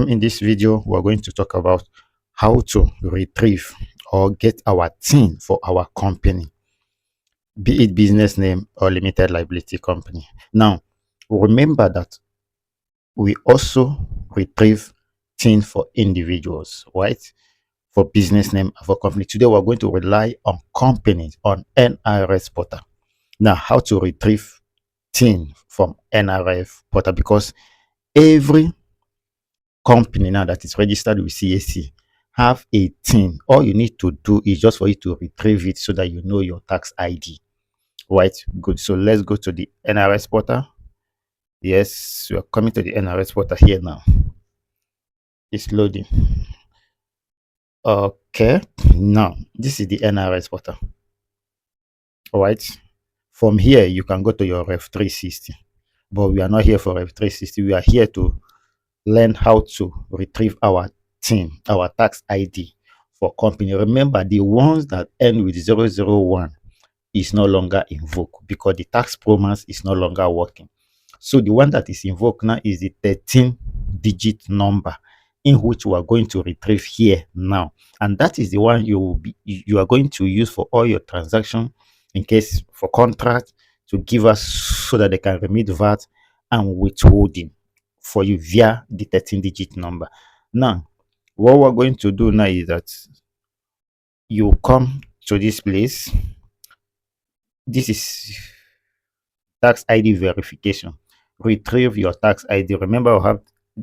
In this video, we're going to talk about how to retrieve or get our TIN for our company, be it business name or limited liability company. Now, remember that we also retrieve TIN for individuals, right? For business name and for company. Today, we're going to rely on companies on NRS portal. Now, how to retrieve TIN from NRF portal, because every company now that is registered with CAC have a TIN. All you need to do is just for you to retrieve it so that you know your tax ID. Right, good. So let's go to the NRS portal. Yes, we are coming to the NRS portal here now. It's loading. Okay, now this is the NRS portal. All right, from here you can go to your Ref 360, but we are not here for Ref 360. We are here to learn how to retrieve our TIN, our tax ID for company. Remember, the ones that end with 001 is no longer invoked because the tax promise is no longer working. So the one that is invoked now is the 13-digit number in which we are going to retrieve here now, and that is the one you are going to use for all your transaction in case for contract to give us so that they can remit VAT and withholding for you via the 13-digit number. Now, what we're going to do now is that you come to this place. This is tax ID verification. Retrieve your tax ID. Remember, we have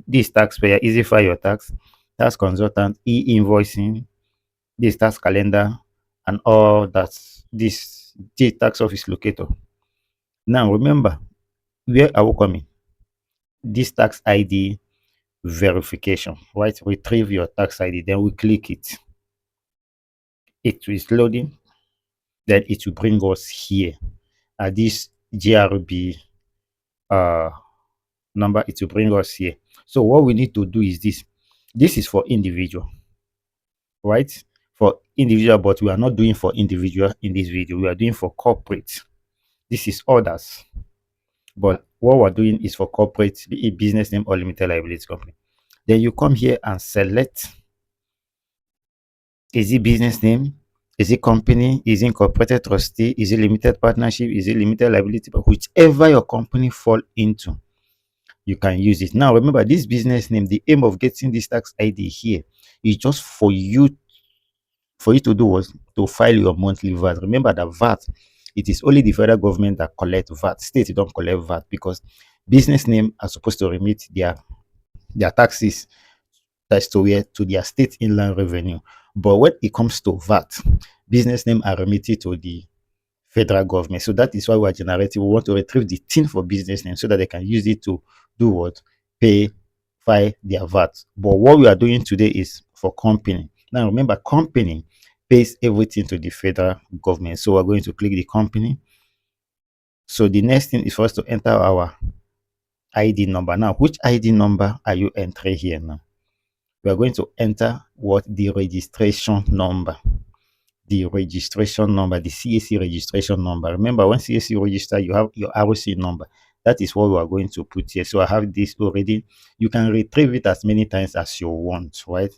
this taxpayer, easy file your tax, tax consultant, e-invoicing, this tax calendar, and all that. This tax office locator. Now, remember, where are we coming? This tax ID verification, right? Retrieve your tax ID. Then we click it. It is loading. Then it will bring us here at this GRB number. It will bring us here. So what we need to do is this. This is for individual, right? For individual, but we are not doing for individual in this video. We are doing for corporate. This is others, but what we're doing is for corporate, be it business name or limited liability company. Then you come here and select, is it business name, is it company, is it incorporated trustee, is it limited partnership, is it limited liability, but whichever your company fall into, you can use it. Now remember, this business name, the aim of getting this tax ID here is just for you to do was to file your monthly VAT. Remember that VAT, it is only the federal government that collect VAT. State don't collect VAT because business name are supposed to remit their taxes, that's to where, to their state inland revenue. But when it comes to VAT, business name are remitted to the federal government. So that is why we are generating. We want to retrieve the TIN for business name so that they can use it to do what? Pay, file their VAT. But what we are doing today is for company. Now remember, company pays everything to the federal government. So we're going to click the company. So the next thing is for us to enter our ID number. Now, which ID number are you entering here now? We are going to enter what? The registration number. The registration number, the CAC registration number. Remember, when CAC register, you have your ROC number. That is what we are going to put here. So I have this already. You can retrieve it as many times as you want, right?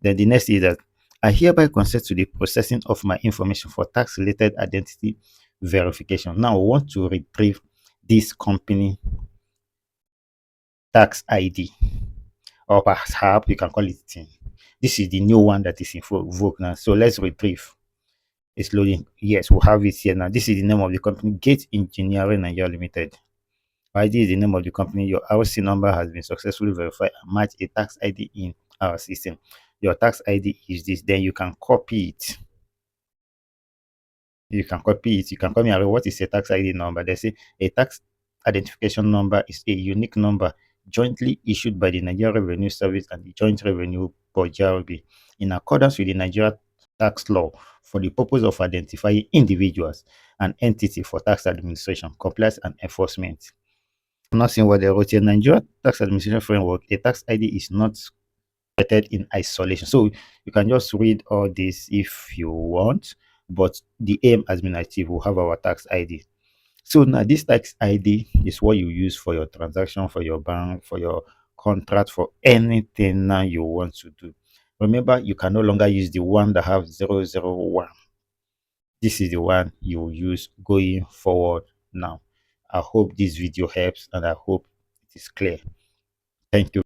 Then the next is that I hereby consent to the processing of my information for tax-related identity verification. Now, I want to retrieve this company tax ID, or perhaps you can call it TIN. This is the new one that is invoked now. So let's retrieve. It's loading. Yes, we have it here now. This is the name of the company, Gate Engineering Nigeria Limited. ID is the name of the company. Your RC number has been successfully verified and match a tax ID in our system. Your tax ID is this. Then you can copy it. You can copy it. You can come here. What is a tax ID number? They say a tax identification number is a unique number jointly issued by the Nigeria Revenue Service and the Joint Revenue Board (JRB) in accordance with the Nigeria tax law for the purpose of identifying individuals and entity for tax administration, compliance, and enforcement. I'm not seeing what they wrote here. Nigeria Tax Administration Framework, a tax ID is not created in isolation. So you can just read all this if you want, but the aim has been achieved. We'll have our tax ID. So now this tax ID is what you use for your transaction, for your bank, for your contract for anything now you want to do. Remember, you can no longer use the one that have 001. This is the one you will use going forward now. I hope this video helps and I hope it is clear. Thank you.